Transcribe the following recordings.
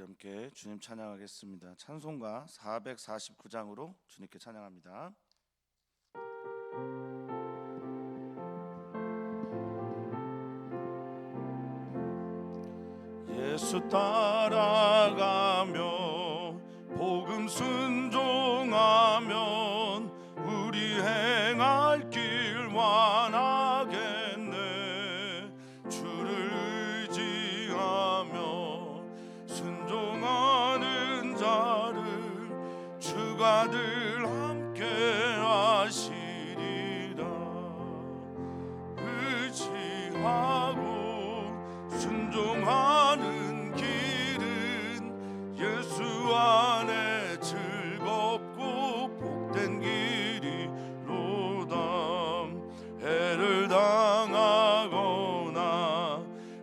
함께 주님 찬양하겠습니다. 찬송가 449장으로 주님께 찬양합니다. 예수 따라가며 복음 순종하면 우리 행할 길 완하겠네. 주를 의지하며 순종하는 자를 주가 늘 함께 하시리라. 의지하고 순종하는 길은 예수 안에 즐겁고 복된 길이로다. 해를 당하거나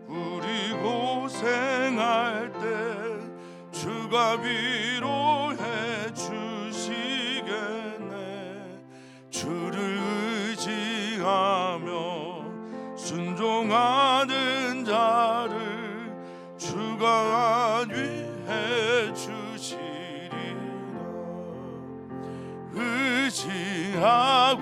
우리 고생할 때 주가 위로해 주시겠네. 주를 의지하며 순종하는 자를 주가 안위해 주시리라. 의지하고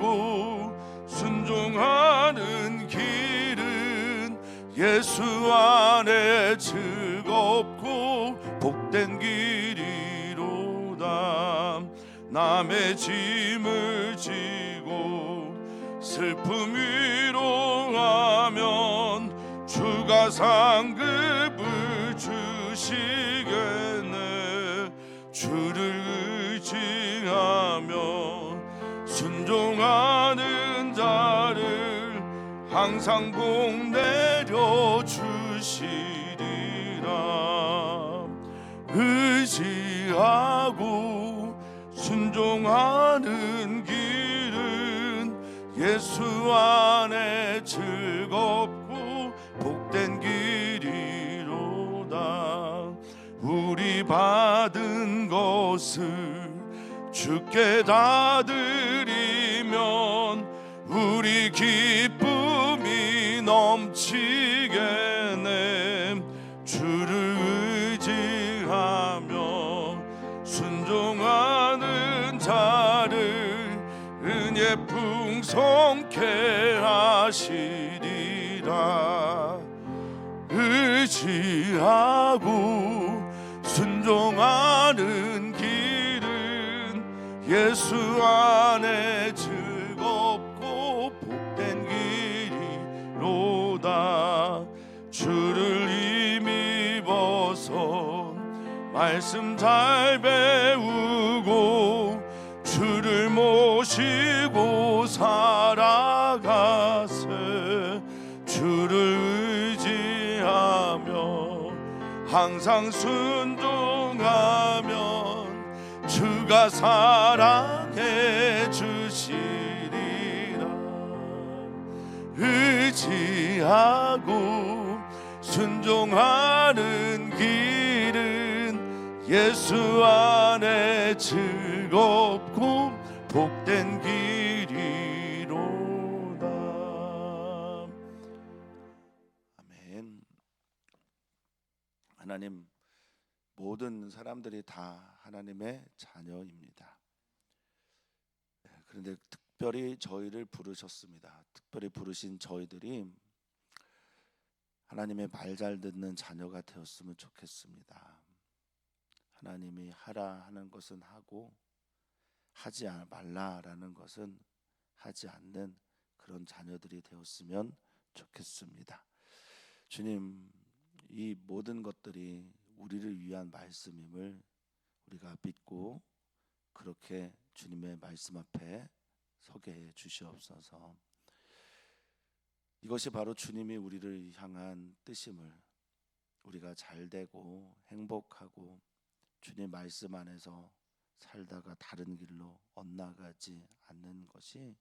순종하는 길은 예수 안에 즐겁고 복된 길이로다. 남의 짐을 지고 슬픔 위로하면 주가 상급을 주시겠네. 주를 의지하며 순종하는 자를 항상 복 내려 주시리라. 의지하고 순종하는 길은 예수 안에 즐겁고 복된 길이로다. 우리 받은 것을 주께 다 드리면 우리 기쁨이 넘치겠네. 주를 의지하며 순종하는 자를 은혜 풍성케 하시리라. 의지하고 순종하는 길은 예수 안에 즐겁고 복된 길이로다. 주를 힘입어서 말씀 잘 배우고 주를 모시고 살아가세. 주를 의지하며 항상 순종하면 주가 사랑해 주시리라. 의지하고 순종하는 길은 예수 안에 즐겁고 복된 길이로다. 아멘. 하나님, 모든 사람들이 다 하나님의 자녀입니다. 그런데 특별히 저희를 부르셨습니다. 특별히 부르신 저희들이 하나님의 말 잘 듣는 자녀가 되었으면 좋겠습니다. 하나님이 하라 하는 것은 하고 하지 말라라는 것은 하지 않는 그런 자녀들이 되었으면 좋겠습니다. 주님, 이 모든 것들이 우리를 위한 말씀임을 우리가 믿고 그렇게 주님의 말씀 앞에 서게 해 주시옵소서. 이것이 바로 주님이 우리를 향한 뜻임을, 우리가 잘되고 행복하고 주님 말씀 안에서 살다가 다른 길로 엇나가지 않는 것이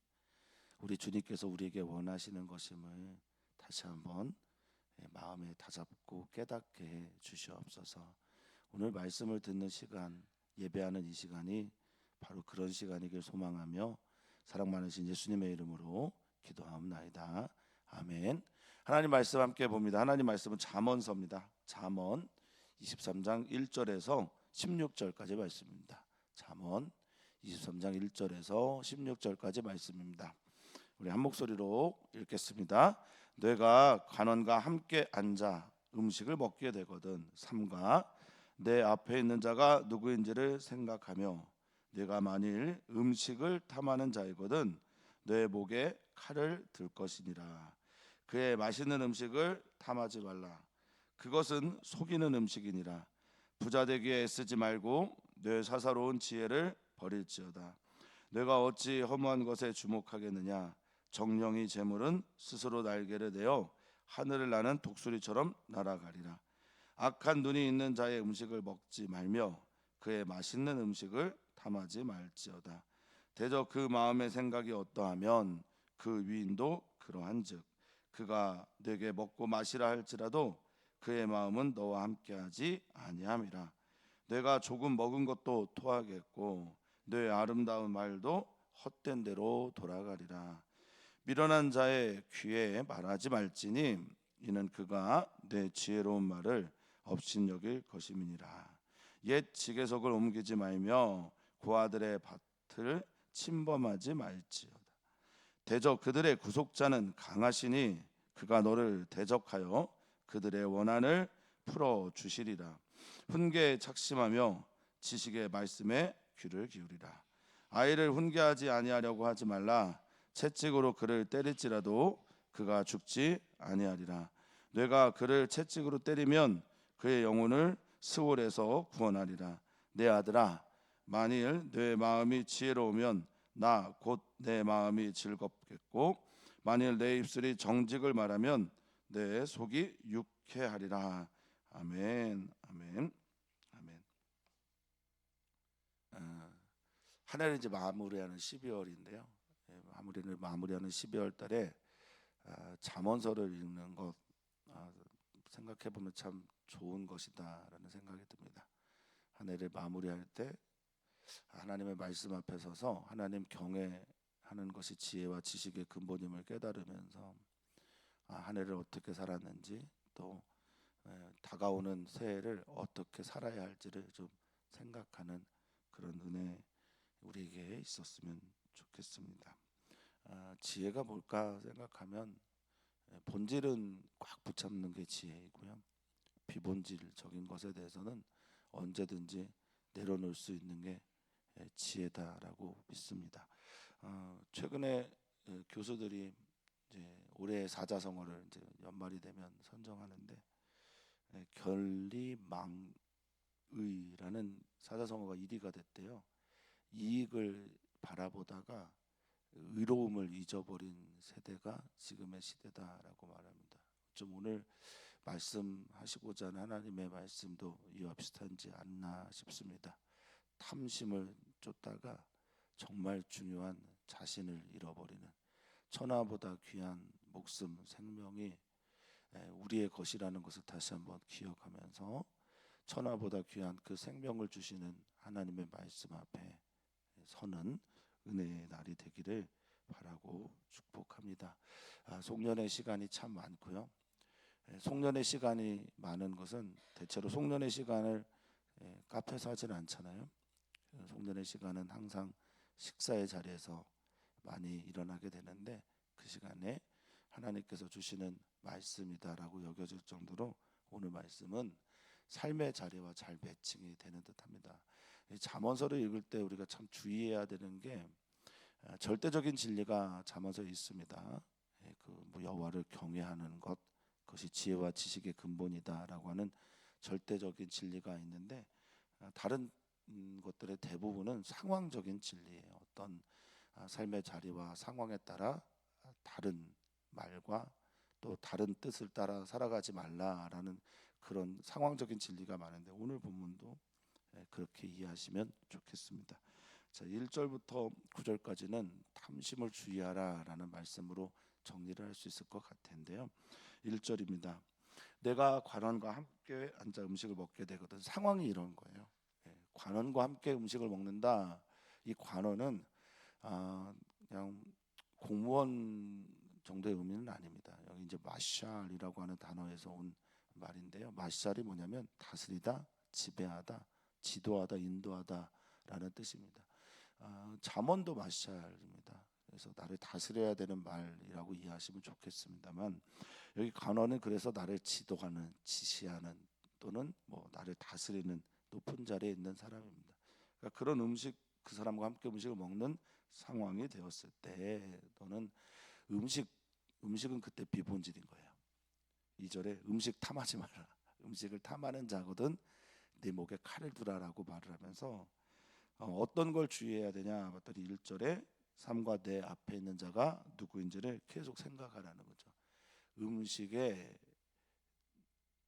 우리 주님께서 우리에게 원하시는 것임을 다시 한번 마음에 다잡고 깨닫게 해 주시옵소서. 오늘 말씀을 듣는 시간, 예배하는 이 시간이 바로 그런 시간이길 소망하며 사랑 많으신 예수님의 이름으로 기도하옵나이다. 아멘. 하나님 말씀 함께 봅니다. 하나님 말씀은 잠언서입니다. 잠언 23장 1절에서 16절까지 말씀입니다. 잠언 23장 1절에서 16절까지 말씀입니다. 우리 한 목소리로 읽겠습니다. 내가 관원과 함께 앉아 음식을 먹게 되거든 삼가 내 앞에 있는 자가 누구인지를 생각하며 내가 만일 음식을 탐하는 자이거든 내 목에 칼을 들 것이니라. 그의 맛있는 음식을 탐하지 말라. 그것은 속이는 음식이니라. 부자 되기에 애쓰지 말고 내 사사로운 지혜를 버릴지어다. 내가 어찌 허무한 것에 주목하겠느냐. 정령이 재물은 스스로 날개를 내어 하늘을 나는 독수리처럼 날아가리라. 악한 눈이 있는 자의 음식을 먹지 말며 그의 맛있는 음식을 탐하지 말지어다. 대저 그 마음의 생각이 어떠하면 그 위인도 그러한즉 그가 내게 먹고 마시라 할지라도 그의 마음은 너와 함께하지 아니함이라. 내가 조금 먹은 것도 토하겠고 내 아름다운 말도 헛된 대로 돌아가리라. 미련한 자의 귀에 말하지 말지니 이는 그가 내 지혜로운 말을 업신여길 것임이니라. 옛 지게석을 옮기지 말며 고아들의 밭을 침범하지 말지어다. 대적 그들의 구속자는 강하시니 그가 너를 대적하여 그들의 원한을 풀어 주시리라. 훈계에 착심하며 지식의 말씀에 귀를 기울이라. 아이를 훈계하지 아니하려고 하지 말라. 채찍으로 그를 때릴지라도 그가 죽지 아니하리라. 내가 그를 채찍으로 때리면 그의 영혼을 스올에서 구원하리라. 내 아들아, 만일 내 마음이 지혜로우면 나 곧 내 마음이 즐겁겠고 만일 내 입술이 정직을 말하면 내 속이 유쾌하리라. 아멘. 아멘. 아멘. 한 해를 이제 마무리하는 12월인데요. 마무리하는 12월 달에 잠언서를 읽는 것 생각해 보면 참 좋은 것이다라는 생각이 듭니다. 한 해를 마무리할 때 하나님의 말씀 앞에 서서 하나님 경외하는 것이 지혜와 지식의 근본임을 깨달으면서 한 해를 어떻게 살았는지 또 다가오는 새해를 어떻게 살아야 할지를 좀 생각하는 그런 은혜 우리에게 있었으면 좋겠습니다. 지혜가 뭘까 생각하면 본질은 꽉 붙잡는 게 지혜이고요. 비본질적인 것에 대해서는 언제든지 내려놓을 수 있는 게 지혜다라고 믿습니다. 최근에 교수들이 이제 올해 사자성어를 이제 연말이 되면 선정하는데 결리망의라는 사자성어가 1위가 됐대요. 이익을 바라보다가 의로움을 잊어버린 세대가 지금의 시대다라고 말합니다. 좀 오늘 말씀하시고자 하는 하나님의 말씀도 이와 비슷한지 않나 싶습니다. 탐심을 쫓다가 정말 중요한 자신을 잃어버리는 천하보다 귀한 목숨 생명이 우리의 것이라는 것을 다시 한번 기억하면서 천하보다 귀한 그 생명을 주시는 하나님의 말씀 앞에 서는 은혜의 날이 되기를 바라고 축복합니다. 송년회 시간이 참 많고요. 송년회 시간이 많은 것은 대체로 송년회 시간을 카페에서 하진 않잖아요. 송년회 시간은 항상 식사의 자리에서 많이 일어나게 되는데 그 시간에 하나님께서 주시는 말씀이다라고 여겨질 정도로 오늘 말씀은 삶의 자리와 잘 매칭이 되는 듯합니다. 잠언서를 읽을 때 우리가 참 주의해야 되는 게 절대적인 진리가 잠언서에 있습니다. 그 여호와를 경외하는 것 그것이 지혜와 지식의 근본이다라고 하는 절대적인 진리가 있는데 다른 것들의 대부분은 상황적인 진리예요. 어떤 삶의 자리와 상황에 따라 다른 말과 또 다른 뜻을 따라 살아가지 말라라는 그런 상황적인 진리가 많은데 오늘 본문도 그렇게 이해하시면 좋겠습니다. 자, 1절부터 9절까지는 탐심을 주의하라라는 말씀으로 정리를 할 수 있을 것 같은데요. 1절입니다. 내가 관원과 함께 앉아 음식을 먹게 되거든. 상황이 이런 거예요. 관원과 함께 음식을 먹는다. 이 관원은 그냥 공무원 정도의 의미는 아닙니다. 여기 이제 마샬이라고 하는 단어에서 온 말인데요. 마샬이 뭐냐면 다스리다, 지배하다, 지도하다, 인도하다라는 뜻입니다. 잠언도 마샬입니다. 그래서 나를 다스려야 되는 말이라고 이해하시면 좋겠습니다만, 여기 간언은 그래서 나를 지도하는, 지시하는, 또는 뭐 나를 다스리는 높은 자리에 있는 사람입니다. 그러니까 그런 음식, 그 사람과 함께 음식을 먹는 상황이 되었을 때, 또는 음식은 그때 비본질인 거예요. 2절에 음식 탐하지 마라. 음식을 탐하는 자거든 네 목에 칼을 두라라고 말을 하면서 어떤 걸 주의해야 되냐 봤더니 1절에 삶과 내 앞에 있는 자가 누구인지를 계속 생각하라는 거죠. 음식의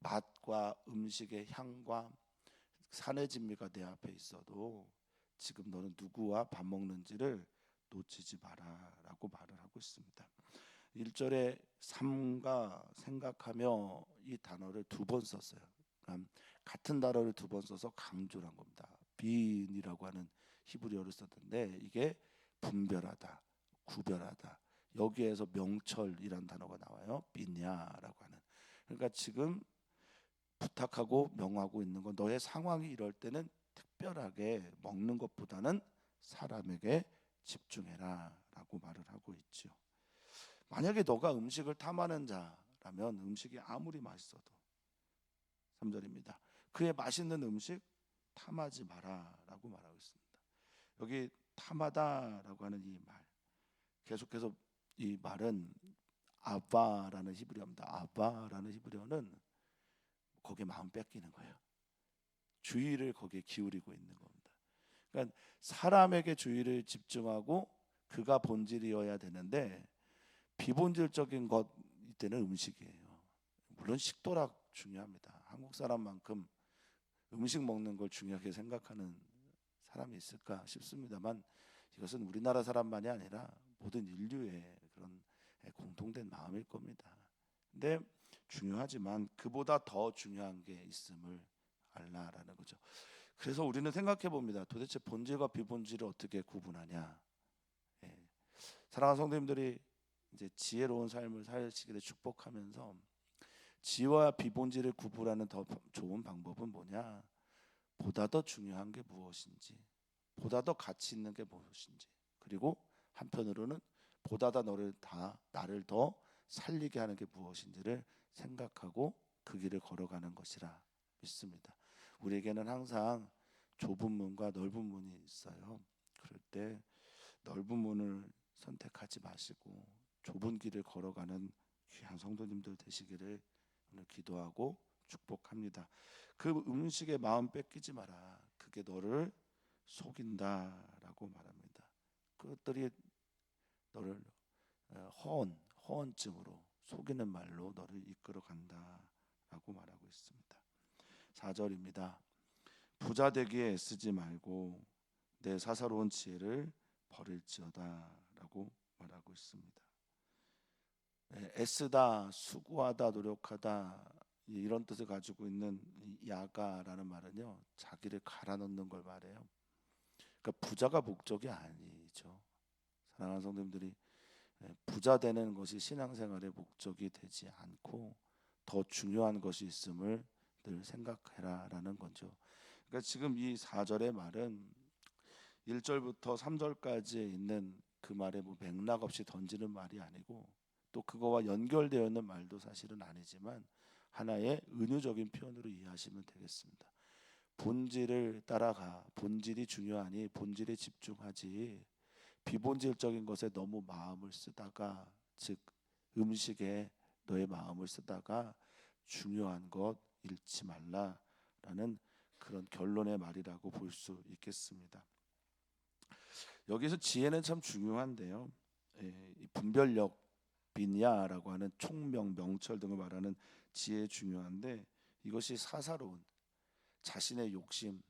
맛과 음식의 향과 산의 진미가 내 앞에 있어도 지금 너는 누구와 밥 먹는지를 놓치지 마라라고 말을 하고 있습니다. 1절에 삶과 생각하며 이 단어를 2번 썼어요. 그러니까 같은 단어를 2번 써서 강조를 한 겁니다. 빈이라고 하는 히브리어를 썼는데 이게 분별하다, 구별하다. 여기에서 명철이란 단어가 나와요. 빈야라고 하는. 그러니까 지금 부탁하고 명하고 있는 건 너의 상황이 이럴 때는 특별하게 먹는 것보다는 사람에게 집중해라라고 말을 하고 있죠. 만약에 너가 음식을 탐하는 자라면 음식이 아무리 맛있어도 3절입니다. 그의 맛있는 음식 탐하지 마라라고 말하고 있습니다. 여기 탐하다라고 하는 이 말, 계속해서 이 말은 아바라는 히브리어입니다. 아바라는 히브리어는 거기에 마음 뺏기는 거예요. 주의를 거기에 기울이고 있는 겁니다. 그러니까 사람에게 주의를 집중하고 그가 본질이어야 되는데 비본질적인 것 이때는 음식이에요. 물론 식도락 중요합니다. 한국 사람만큼 음식 먹는 걸 중요하게 생각하는 사람이 있을까 싶습니다만 이것은 우리나라 사람만이 아니라 모든 인류의 그런 공통된 마음일 겁니다. 근데 중요하지만 그보다 더 중요한 게 있음을 알라라는 거죠. 그래서 우리는 생각해 봅니다. 도대체 본질과 비본질을 어떻게 구분하냐? 사랑하는 성도님들이 이제 지혜로운 삶을 사시기를 축복하면서 지와 비본질을 구분하는 더 좋은 방법은 뭐냐? 보다 더 중요한 게 무엇인지, 보다 더 가치 있는 게 무엇인지, 그리고 한편으로는 보다 더 나를 더 살리게 하는 게 무엇인지를 생각하고 그 길을 걸어가는 것이라 믿습니다. 우리에게는 항상 좁은 문과 넓은 문이 있어요. 그럴 때 넓은 문을 선택하지 마시고 좁은 길을 걸어가는 귀한 성도님들 되시기를 오늘 기도하고 축복합니다. 그 음식에 마음 뺏기지 마라. 그게 너를 속인다라고 말합니다. 그것들이 너를 허언증으로 속이는 말로 너를 이끌어 간다라고 말하고 있습니다. 4절입니다. 부자 되기에 애쓰지 말고 내 사사로운 지혜를 버릴지어다라고 말하고 있습니다. 애쓰다, 수고하다, 노력하다 이런 뜻을 가지고 있는 야가라는 말은요, 자기를 갈아넣는 걸 말해요. 그러니까 부자가 목적이 아니죠. 사랑하는 성도님들이 부자 되는 것이 신앙생활의 목적이 되지 않고 더 중요한 것이 있음을 늘 생각해라라는 거죠. 그러니까 지금 이 4절의 말은 1절부터 3절까지에 있는 그 말에 뭐 맥락 없이 던지는 말이 아니고 또 그거와 연결되어 있는 말도 사실은 아니지만 하나의 은유적인 표현으로 이해하시면 되겠습니다. 본질을 따라가. 본질이 중요하니 본질에 집중하지 비본질적인 것에 너무 마음을 쓰다가, 즉 음식에 너의 마음을 쓰다가 중요한 것 잃지 말라라는 그런 결론의 말이라고 볼 수 있겠습니다. 여기서 지혜는 참 중요한데요. 이 분별력, 빈야라고 하는 총명, 명철 등을 말하는 지혜 중요한데 이것이 사사로운 자신의 욕심,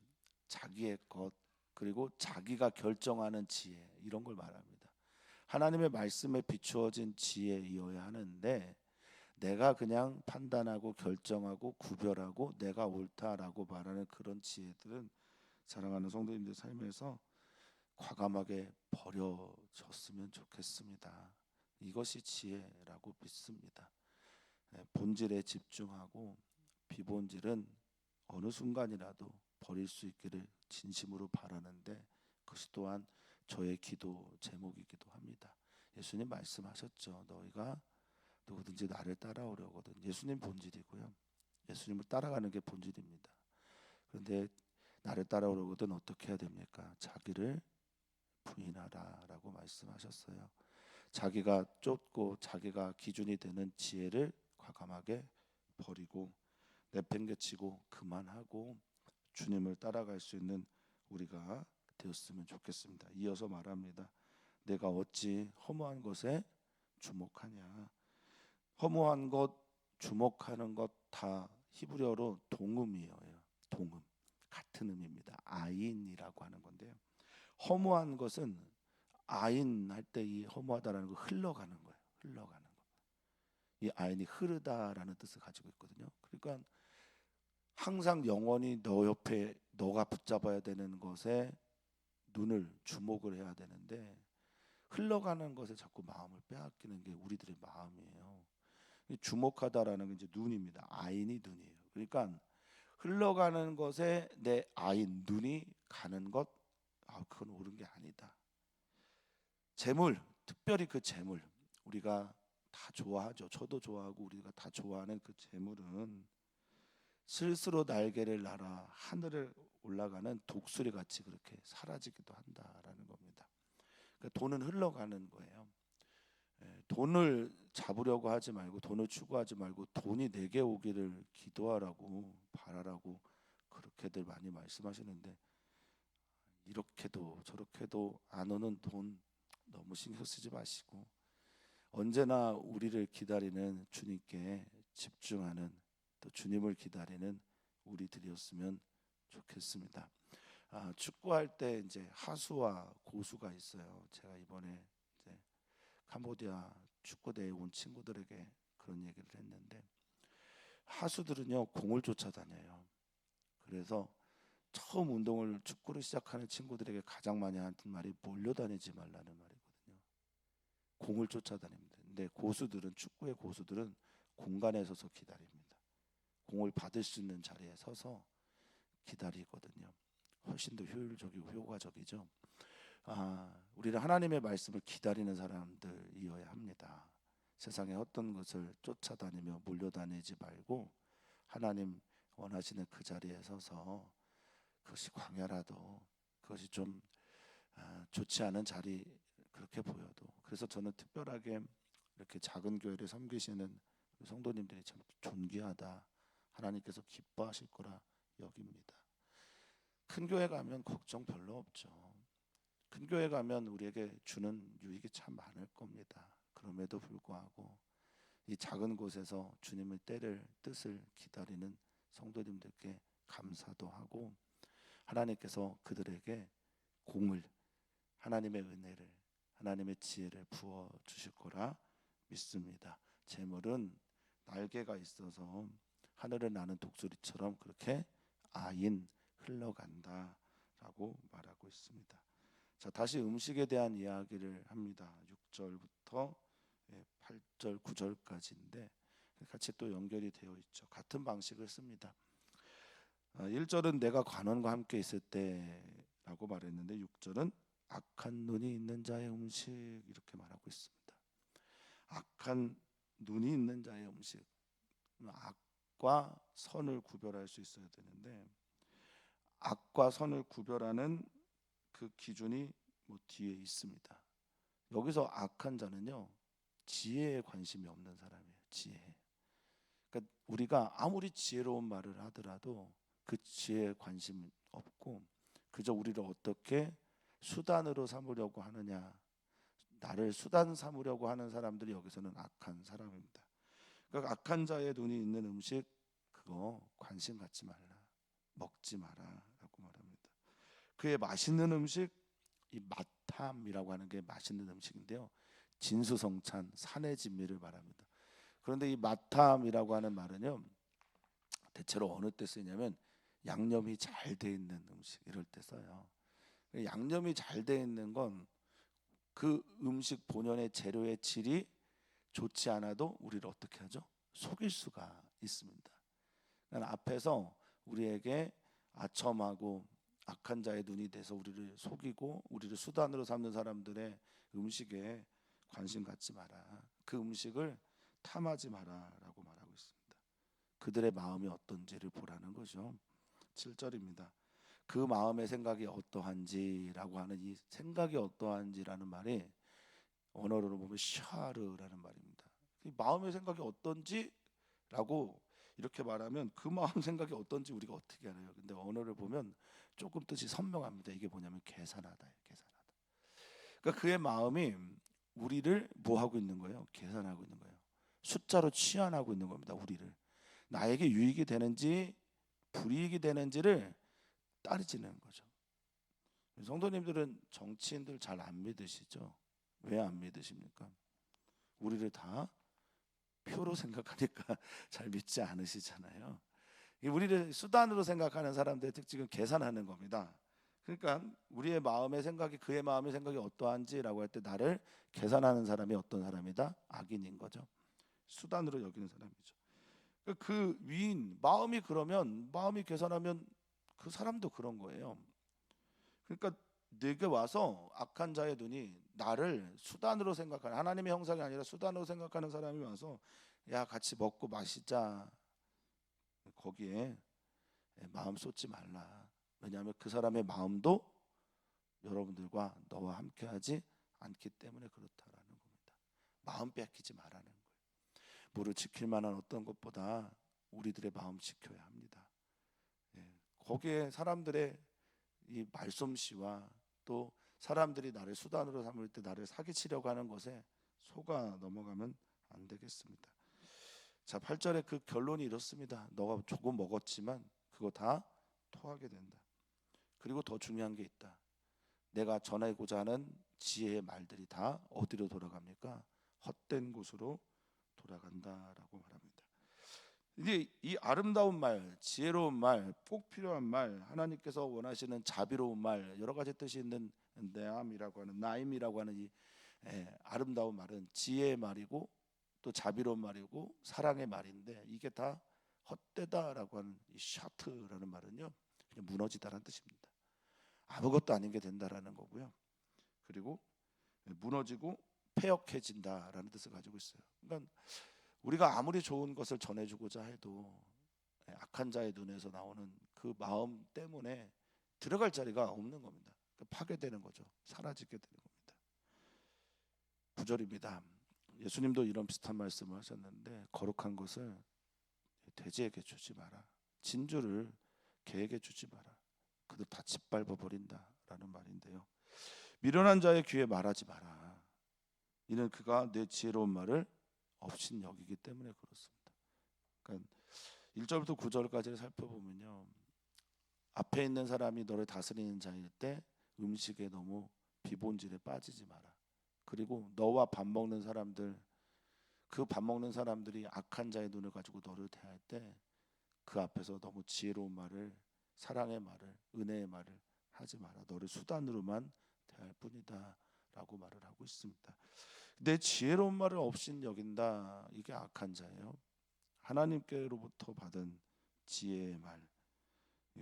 자기의 것, 그리고 자기가 결정하는 지혜 이런 걸 말합니다. 하나님의 말씀에 비추어진 지혜이어야 하는데 내가 그냥 판단하고 결정하고 구별하고 내가 옳다라고 말하는 그런 지혜들은 사랑하는 성도님들 삶에서 과감하게 버려졌으면 좋겠습니다. 이것이 지혜라고 믿습니다. 본질에 집중하고 비본질은 어느 순간이라도 버릴 수 있기를 진심으로 바라는데 그것이 또한 저의 기도 제목이기도 합니다. 예수님 말씀하셨죠. 너희가 누구든지 나를 따라오려거든. 예수님 본질이고요. 예수님을 따라가는 게 본질입니다. 그런데 나를 따라오려거든 어떻게 해야 됩니까? 자기를 부인하라라고 말씀하셨어요. 자기가 쫓고 자기가 기준이 되는 지혜를 과감하게 버리고 내팽개치고 그만하고 주님을 따라갈 수 있는 우리가 되었으면 좋겠습니다. 이어서 말합니다. 내가 어찌 허무한 것에 주목하냐. 허무한 것, 주목하는 것 다 히브리어로 동음이에요. 동음. 같은 의미입니다. 아인이라고 하는 건데요. 허무한 것은 아인 할 때 이 허무하다라는 거 흘러가는 거예요. 흘러가는 거. 이 아인이 흐르다라는 뜻을 가지고 있거든요. 그러니까 항상 영원히 너 옆에 너가 붙잡아야 되는 것에 눈을 주목을 해야 되는데 흘러가는 것에 자꾸 마음을 빼앗기는 게 우리들의 마음이에요. 주목하다라는 게 이제 눈입니다. 아인이 눈이에요. 그러니까 흘러가는 것에 내 아인 눈이 가는 것, 그건 옳은 게 아니다. 재물, 특별히 그 재물 우리가 다 좋아하죠. 저도 좋아하고 우리가 다 좋아하는 그 재물은 스스로 날개를 날아 하늘을 올라가는 독수리 같이 그렇게 사라지기도 한다라는 겁니다. 그러니까 돈은 흘러가는 거예요. 돈을 잡으려고 하지 말고 돈을 추구하지 말고 돈이 내게 오기를 기도하라고 바라라고 그렇게들 많이 말씀하시는데 이렇게도 저렇게도 안 오는 돈 너무 신경 쓰지 마시고 언제나 우리를 기다리는 주님께 집중하는 또 주님을 기다리는 우리들이었으면 좋겠습니다. 축구할 때 이제 하수와 고수가 있어요. 제가 이번에 이제 캄보디아 축구대에 온 친구들에게 그런 얘기를 했는데 하수들은요 공을 쫓아다녀요. 그래서 처음 운동을 축구를 시작하는 친구들에게 가장 많이 하는 말이 몰려다니지 말라는 말이거든요. 공을 쫓아다닙니다. 근데 고수들은 축구의 고수들은 공간에 서서 기다립니다. 공을 받을 수 있는 자리에 서서 기다리거든요. 훨씬 더 효율적이고 효과적이죠. 우리는 하나님의 말씀을 기다리는 사람들이어야 합니다. 세상의 어떤 것을 쫓아다니며 몰려다니지 말고 하나님 원하시는 그 자리에 서서 그것이 광야라도 그것이 좀 좋지 않은 자리 그렇게 보여도 그래서 저는 특별하게 이렇게 작은 교회를 섬기시는 성도님들이 참 존귀하다. 하나님께서 기뻐하실 거라 여깁니다. 큰 교회 가면 걱정 별로 없죠. 큰 교회 가면 우리에게 주는 유익이 참 많을 겁니다. 그럼에도 불구하고 이 작은 곳에서 주님의 때를 뜻을 기다리는 성도님들께 감사도 하고 하나님께서 그들에게 공을 하나님의 은혜를 하나님의 지혜를 부어 주실 거라 믿습니다. 재물은 날개가 있어서 하늘을 나는 독수리처럼 그렇게 아인 흘러간다라고 말하고 있습니다. 자, 다시 음식에 대한 이야기를 합니다. 6절부터 8절, 9절까지인데 같이 또 연결이 되어 있죠. 같은 방식을 씁니다. 1절은 내가 관원과 함께 있을 때라고 말했는데 6절은 악한 눈이 있는 자의 음식 이렇게 말하고 있습니다. 악한 눈이 있는 자의 음식. 악과 선을 구별할 수 있어야 되는데 악과 선을 구별하는 그 기준이 뒤에 있습니다. 여기서 악한 자는요 지혜에 관심이 없는 사람이에요. 지혜. 그러니까 우리가 아무리 지혜로운 말을 하더라도 그 지혜에 관심 없고 그저 우리를 어떻게 수단으로 삼으려고 하느냐, 나를 수단 삼으려고 하는 사람들이 여기서는 악한 사람입니다. 그러니까 악한 자의 눈이 있는 음식 그거 관심 갖지 말라, 먹지 마라라고 말합니다. 그의 맛있는 음식 이 마탐이라고 하는 게 맛있는 음식인데요. 진수성찬 산의 진미를 말합니다. 그런데 이 마탐이라고 하는 말은요 대체로 어느 때 쓰냐면 양념이 잘 돼 있는 음식 이럴 때 써요. 양념이 잘 돼 있는 건 그 음식 본연의 재료의 질이 좋지 않아도 우리를 어떻게 하죠? 속일 수가 있습니다. 앞에서 우리에게 아첨하고 악한 자의 눈이 돼서 우리를 속이고 우리를 수단으로 삼는 사람들의 음식에 관심 갖지 마라. 그 음식을 탐하지 마라라고 말하고 있습니다. 그들의 마음이 어떤지를 보라는 거죠. 7절입니다. 그 마음의 생각이 어떠한지라고 하는 이 생각이 어떠한지라는 말이 언어로 보면 샤르라는 말입니다. 이 마음의 생각이 어떤지라고 이렇게 말하면 그 마음 생각이 어떤지 우리가 어떻게 알아요? 근데 언어를 보면 조금 뜻이 선명합니다. 이게 뭐냐면 계산하다, 계산하다. 그러니까 그의 마음이 우리를 뭐 하고 있는 거예요? 계산하고 있는 거예요. 숫자로 치환하고 있는 겁니다. 우리를 나에게 유익이 되는지 불이익이 되는지를 따지는 거죠. 성도님들은 정치인들 잘 안 믿으시죠? 왜 안 믿으십니까? 우리를 다 표로 생각하니까 잘 믿지 않으시잖아요. 우리를 수단으로 생각하는 사람들의 특징은 계산하는 겁니다. 그러니까 우리의 마음의 생각이 그의 마음의 생각이 어떠한지라고 할 때 나를 계산하는 사람이 어떤 사람이다? 악인인 거죠. 수단으로 여기는 사람이죠. 그 위인 마음이 그러면 마음이 계산하면 그 사람도 그런 거예요. 그러니까 내게 와서 악한 자의 눈이 나를 수단으로 생각하는 하나님의 형상이 아니라 수단으로 생각하는 사람이 와서 야 같이 먹고 마시자 거기에 마음 쏟지 말라. 왜냐하면 그 사람의 마음도 여러분들과 너와 함께하지 않기 때문에 그렇다라는 겁니다. 마음 뺏기지 말라는 거예요. 뭐를 지킬 만한 어떤 것보다 우리들의 마음 지켜야 합니다. 거기에 사람들의 이 말솜씨와 또 사람들이 나를 수단으로 삼을 때 나를 사기치려고 하는 것에 속아 넘어가면 안 되겠습니다. 자, 8절에 그 결론이 이렇습니다. 너가 조금 먹었지만 그거 다 토하게 된다. 그리고 더 중요한 게 있다. 내가 전하고자 하는 지혜의 말들이 다 어디로 돌아갑니까? 헛된 곳으로 돌아간다라고 말합니다. 이제 이 아름다운 말, 지혜로운 말, 꼭 필요한 말, 하나님께서 원하시는 자비로운 말, 여러 가지 뜻이 있는 네암이라고 하는 나임이라고 하는 이 아름다운 말은 지혜의 말이고 또 자비로운 말이고 사랑의 말인데 이게 다 헛되다라고 하는 이 샤트라는 말은요 그냥 무너지다라는 뜻입니다. 아무것도 아닌 게 된다라는 거고요. 그리고 무너지고 폐역해진다라는 뜻을 가지고 있어요. 그러니까 우리가 아무리 좋은 것을 전해주고자 해도 악한 자의 눈에서 나오는 그 마음 때문에 들어갈 자리가 없는 겁니다. 파괴되는 거죠. 사라지게 되는 겁니다. 9절입니다. 예수님도 이런 비슷한 말씀을 하셨는데 거룩한 것을 돼지에게 주지 마라. 진주를 개에게 주지 마라. 그들 다 짓밟아 버린다라는 말인데요. 미련한 자의 귀에 말하지 마라. 이는 그가 내 지혜로운 말을 없인 여기기 때문에 그렇습니다. 그러니까 1절부터 9절까지를 살펴보면요. 앞에 있는 사람이 너를 다스리는 자일 때 음식에 너무 비본질에 빠지지 마라. 그리고 너와 밥 먹는 사람들 그 밥 먹는 사람들이 악한 자의 눈을 가지고 너를 대할 때 그 앞에서 너무 지혜로운 말을 사랑의 말을 은혜의 말을 하지 마라. 너를 수단으로만 대할 뿐이다 라고 말을 하고 있습니다. 내 지혜로운 말을 없인 여긴다. 이게 악한 자예요. 하나님께로부터 받은 지혜의 말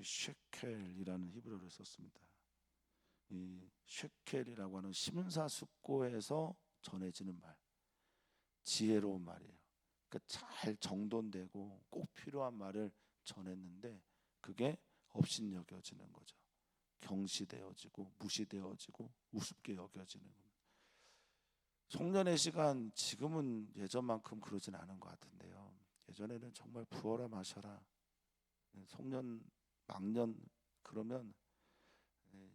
쉐켈이라는 히브리어를 썼습니다. 이 쉐켈이라고 하는 심사숙고해서 전해지는 말 지혜로운 말이에요. 그러니까 잘 정돈되고 꼭 필요한 말을 전했는데 그게 없인 여겨지는 거죠. 경시되어지고 무시되어지고 우습게 여겨지는 겁니다. 송년회 시간 지금은 예전만큼 그러진 않은 것 같은데요. 예전에는 정말 부어라 마셔라 송년 망년 그러면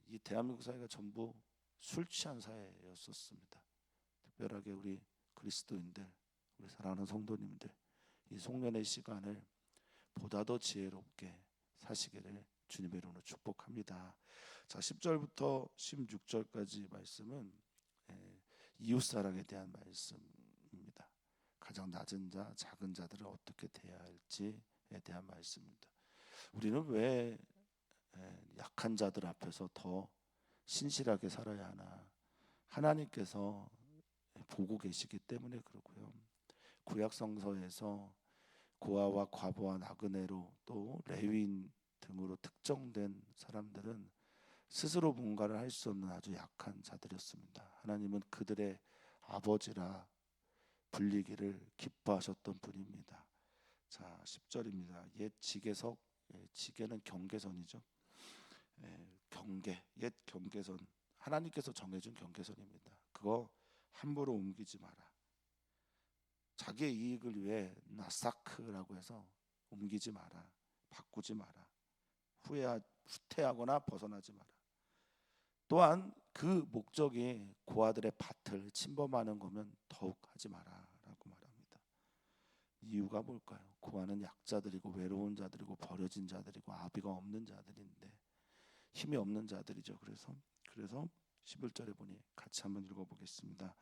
이 대한민국 사회가 전부 술 취한 사회였었습니다. 특별하게 우리 그리스도인들 우리 사랑하는 성도님들 이 송년회 시간을 보다 더 지혜롭게 사시기를 주님의 이름으로 축복합니다. 자 10절부터 16절까지 말씀은 이웃사랑에 대한 말씀입니다. 가장 낮은 자 작은 자들을 어떻게 대해야 할지에 대한 말씀입니다. 우리는 왜 약한 자들 앞에서 더 신실하게 살아야 하나? 하나님께서 보고 계시기 때문에 그렇고요. 구약 성서에서 고아와 과부와 나그네로 또 레위인 등으로 특정된 사람들은 스스로 뭔가를 할 수 없는 아주 약한 자들이었습니다. 하나님은 그들의 아버지라 불리기를 기뻐하셨던 분입니다. 자, 10절입니다. 옛 지계석, 지계는 경계선이죠. 경계, 옛 경계선, 하나님께서 정해준 경계선입니다. 그거 함부로 옮기지 마라. 자기의 이익을 위해 나사크라고 해서 옮기지 마라. 바꾸지 마라. 후퇴하거나 벗어나지 마라. 또한 그 목적이 고아들의 밭을 침범하는 거면 더욱 하지 마라라고 말합니다. 이유가 뭘까요? 고아는 약자들이고 외로운 자들이고 버려진 자들이고 아비가 없는 자들인데 힘이 없는 자들이죠. 그래서 11절에 보니 같이 한번 읽어보겠습니다.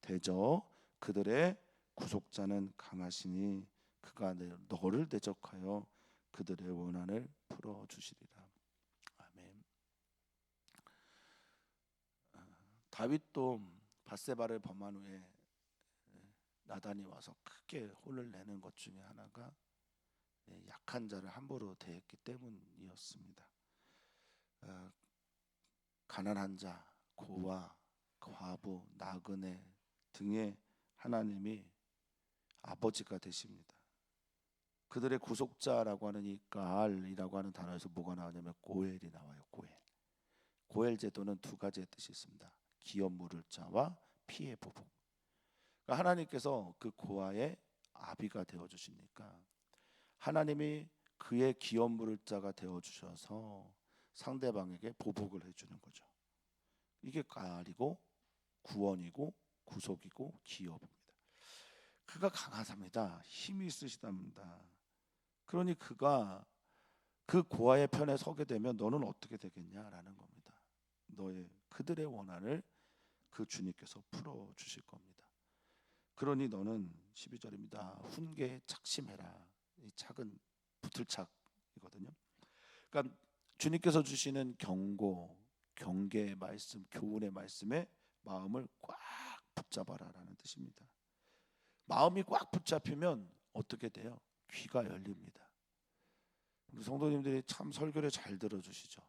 대저 그들의 구속자는 강하시니 그가 너를 대적하여 그들의 원한을 풀어주시리라. 아멘. 다윗도 밧세바를 범한 후에 나단이 와서 크게 혼을 내는 것 중에 하나가 약한 자를 함부로 대했기 때문이었습니다. 가난한 자, 고아, 과부, 나그네 등의 하나님이 아버지가 되십니다. 그들의 구속자라고 하는 이 가알이라고 하는 단어에서 뭐가 나오냐면 고엘이 나와요. 고엘 제도는 두 가지의 뜻이 있습니다. 기업 물을 자와 피해 보복. 그러니까 하나님께서 그 고아의 아비가 되어 주시니까 하나님이 그의 기업 물을 자가 되어 주셔서 상대방에게 보복을 해주는 거죠. 이게 가알이고 구원이고 구속이고 기업입니다. 그가 강하답니다. 힘이 있으시답니다. 그러니 그가 그 고아의 편에 서게 되면 너는 어떻게 되겠냐라는 겁니다. 그들의 원한을 그 주님께서 풀어주실 겁니다. 그러니 너는 12절입니다. 훈계에 착심해라. 이 착은 붙을착이거든요. 그러니까 주님께서 주시는 경고, 경계의 말씀, 교훈의 말씀에 마음을 꽉 붙잡아라라는 뜻입니다. 마음이 꽉 붙잡히면 어떻게 돼요? 귀가 열립니다. 우리 성도님들이 참 설교를 잘 들어주시죠.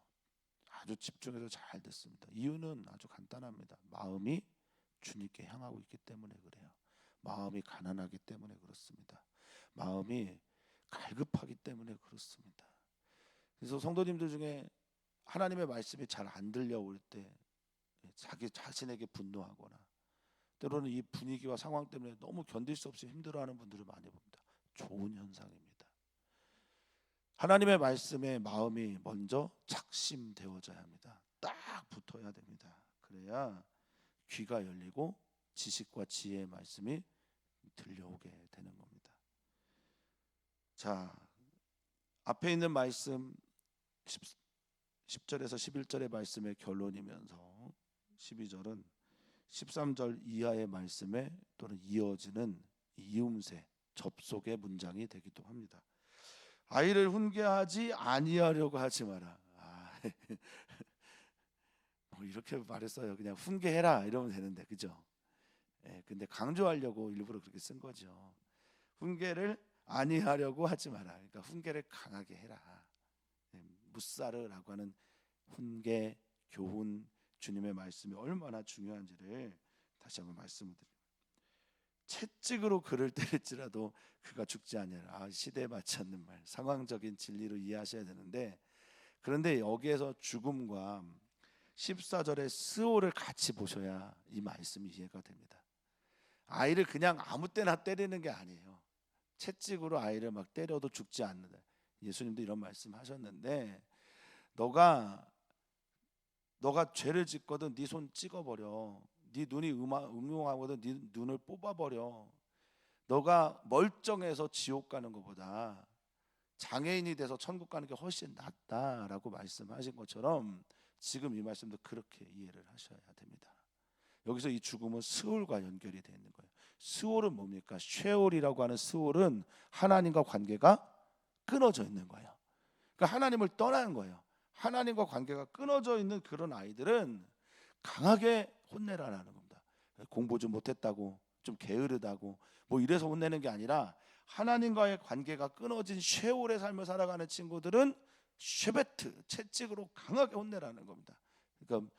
아주 집중해서 잘 듣습니다. 이유는 아주 간단합니다. 마음이 주님께 향하고 있기 때문에 그래요. 마음이 가난하기 때문에 그렇습니다. 마음이 갈급하기 때문에 그렇습니다. 그래서 성도님들 중에 하나님의 말씀이 잘 안 들려올 때 자기 자신에게 분노하거나 때로는 이 분위기와 상황 때문에 너무 견딜 수 없이 힘들어하는 분들을 많이 봅니다. 좋은 현상입니다. 하나님의 말씀에 마음이 먼저 착심되어져야 합니다. 딱 붙어야 됩니다. 그래야 귀가 열리고 지식과 지혜의 말씀이 들려오게 되는 겁니다. 자, 앞에 있는 말씀 10절에서 11절의 말씀의 결론이면서 12절은 13절 이하의 말씀에 또는 이어지는 이음새 접속의 문장이 되기도 합니다. 아이를 훈계하지 아니하려고 하지 마라. 뭐 이렇게 말했어요. 그냥 훈계해라 이러면 되는데, 그죠? 근데 강조하려고 일부러 그렇게 쓴 거죠. 훈계를 아니하려고 하지 마라. 그러니까 훈계를 강하게 해라. 무사르라고 하는 훈계, 교훈, 주님의 말씀이 얼마나 중요한지를 다시 한번 말씀을 드립니다. 채찍으로 그를 때릴지라도 그가 죽지 아니하라. 시대에 맞지 않는 말, 상황적인 진리로 이해하셔야 되는데, 그런데 여기에서 죽음과 14절의 스오를 같이 보셔야 이 말씀이 이해가 됩니다. 아이를 그냥 아무 때나 때리는 게 아니에요. 채찍으로 아이를 막 때려도 죽지 않는다. 예수님도 이런 말씀 하셨는데, 너가 죄를 짓거든 네 손 찍어버려. 네 눈이 음흉하거든 네 눈을 뽑아버려. 너가 멀쩡해서 지옥 가는 것보다 장애인이 돼서 천국 가는 게 훨씬 낫다라고 말씀하신 것처럼 지금 이 말씀도 그렇게 이해를 하셔야 됩니다. 여기서 이 죽음은 스올과 연결이 되어 있는 거예요. 스올은 뭡니까? 쉐올이라고 하는 스올은 하나님과 관계가 끊어져 있는 거예요. 그러니까 하나님을 떠나는 거예요. 하나님과 관계가 끊어져 있는 그런 아이들은 강하게 혼내라라는 겁니다. 공부 좀 못했다고, 좀 게으르다고 뭐 이래서 혼내는 게 아니라 하나님과의 관계가 끊어진 쉐올의 삶을 살아가는 친구들은 쉐베트, 채찍으로 강하게 혼내라는 겁니다. 그러니까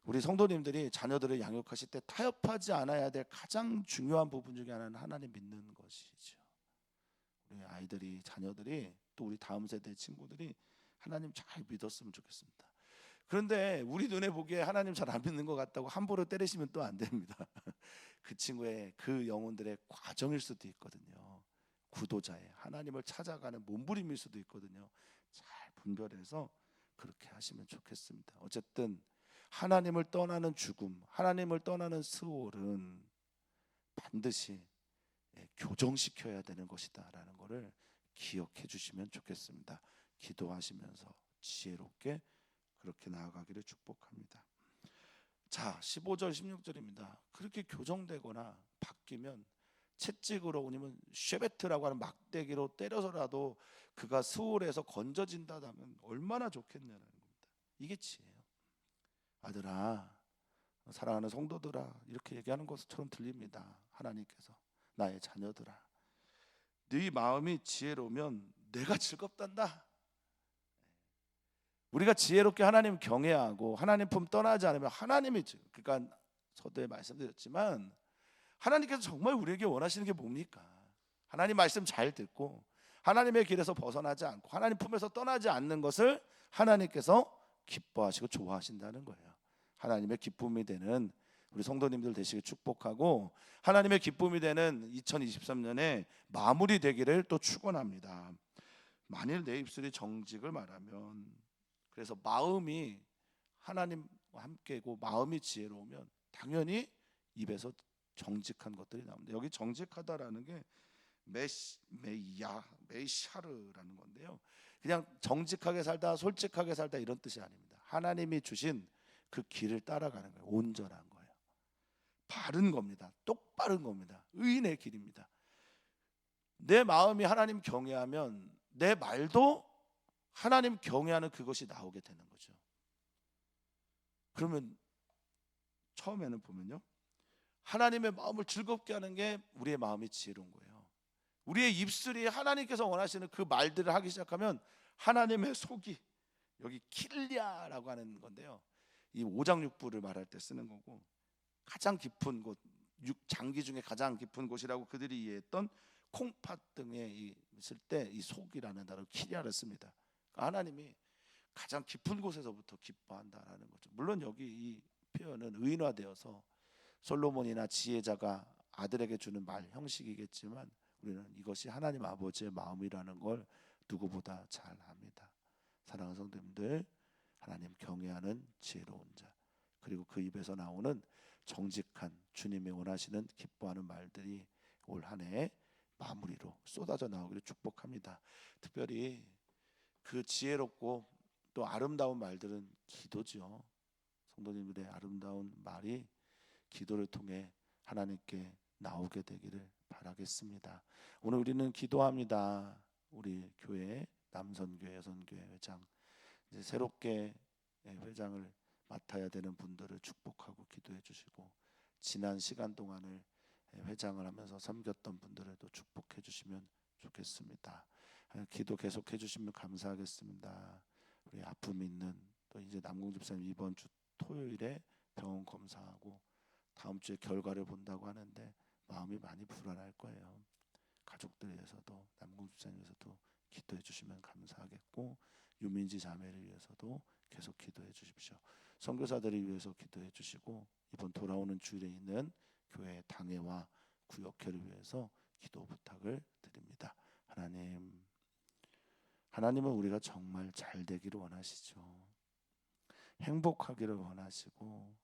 우리 성도님들이 자녀들을 양육하실 때 타협하지 않아야 될 가장 중요한 부분 중에 하나는 하나님 믿는 것이죠. 우리 아이들이, 자녀들이, 또 우리 다음 세대 친구들이 하나님 잘 믿었으면 좋겠습니다. 그런데 우리 눈에 보기에 하나님 잘 안 믿는 것 같다고 함부로 때리시면 또 안 됩니다. 그 친구의, 그 영혼들의 과정일 수도 있거든요. 구도자의 하나님을 찾아가는 몸부림일 수도 있거든요. 잘 분별해서 그렇게 하시면 좋겠습니다. 어쨌든 하나님을 떠나는 죽음, 하나님을 떠나는 스올은 반드시 교정시켜야 되는 것이다 라는 것을 기억해 주시면 좋겠습니다. 기도하시면서 지혜롭게 그렇게 나아가기를 축복합니다. 자, 15절 16절입니다. 그렇게 교정되거나 바뀌면 채찍으로, 아니면 쉐베트라고 하는 막대기로 때려서라도 그가 스올에서 건져진다면 얼마나 좋겠냐는 겁니다. 이게 지혜예요. 아들아, 사랑하는 성도들아, 이렇게 얘기하는 것처럼 들립니다. 하나님께서 나의 자녀들아, 네 마음이 지혜로우면 내가 즐겁단다. 우리가 지혜롭게 하나님 경외하고 하나님 품 떠나지 않으면 하나님이, 그러니까 서두에 말씀드렸지만 하나님께서 정말 우리에게 원하시는 게 뭡니까? 하나님 말씀 잘 듣고 하나님의 길에서 벗어나지 않고 하나님 품에서 떠나지 않는 것을 하나님께서 기뻐하시고 좋아하신다는 거예요. 하나님의 기쁨이 되는 우리 성도님들 되시길 축복하고, 하나님의 기쁨이 되는 2023년에 마무리 되기를 또 축원합니다. 만일 내 입술이 정직을 말하면, 그래서 마음이 하나님과 함께고 마음이 지혜로우면 당연히 입에서 정직한 것들이 나옵니다. 여기 정직하다라는 게 메샤르라는 건데요, 그냥 정직하게 살다, 솔직하게 살다 이런 뜻이 아닙니다. 하나님이 주신 그 길을 따라가는 거예요. 온전한 거예요. 바른 겁니다. 똑바른 겁니다. 의인의 길입니다. 내 마음이 하나님 경외하면 내 말도 하나님 경외하는 그것이 나오게 되는 거죠. 그러면 처음에는 보면요, 하나님의 마음을 즐겁게 하는 게 우리의 마음이 지혜로운 거예요. 우리의 입술이 하나님께서 원하시는 그 말들을 하기 시작하면 하나님의 속이, 여기 킬리아라고 하는 건데요, 이 오장육부를 말할 때 쓰는 거고, 가장 깊은 곳, 장기 중에 가장 깊은 곳이라고 그들이 이해했던 콩팥 등에 있을 때 이 속이라는 단어 킬리아를 씁니다. 그러니까 하나님이 가장 깊은 곳에서부터 기뻐한다라는 거죠. 물론 여기 이 표현은 의인화되어서 솔로몬이나 지혜자가 아들에게 주는 말 형식이겠지만 우리는 이것이 하나님 아버지의 마음이라는 걸 누구보다 잘 압니다. 사랑하는 성도님들, 하나님 경외하는 지혜로운 자, 그리고 그 입에서 나오는 정직한 주님이 원하시는 기뻐하는 말들이 올 한 해 마무리로 쏟아져 나오기를 축복합니다. 특별히 그 지혜롭고 또 아름다운 말들은 기도죠. 성도님들의 아름다운 말이 기도를 통해 하나님께 나오게 되기를 바라겠습니다. 오늘 우리는 기도합니다. 우리 교회 남선교회, 여선교회 회장, 이제 새롭게 회장을 맡아야 되는 분들을 축복하고 기도해 주시고, 지난 시간 동안을 회장을 하면서 섬겼던 분들을 또 축복해 주시면 좋겠습니다. 기도 계속해 주시면 감사하겠습니다. 우리 아픔 있는, 또 이제 남궁 집사님 이번 주 토요일에 병원 검사하고 다음 주에 결과를 본다고 하는데 마음이 많이 불안할 거예요. 가족들 위해서도, 남궁 집사님 위해서도 기도해 주시면 감사하겠고, 유민지 자매를 위해서도 계속 기도해 주십시오. 선교사들을 위해서 기도해 주시고, 이번 돌아오는 주일에 있는 교회 당회와 구역회를 위해서 기도 부탁을 드립니다. 하나님은 우리가 정말 잘 되기를 원하시죠. 행복하기를 원하시고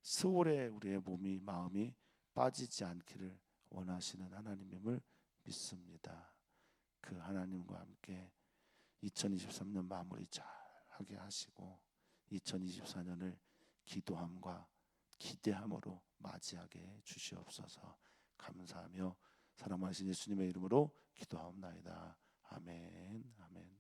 스올에 우리의 몸이, 마음이 빠지지 않기를 원하시는 하나님임을 믿습니다. 그 하나님과 함께 2023년 마무리 잘 하게 하시고 2024년을 기도함과 기대함으로 맞이하게 주시옵소서. 감사하며 사랑하신 예수님의 이름으로 기도하옵나이다. 아멘. 아멘.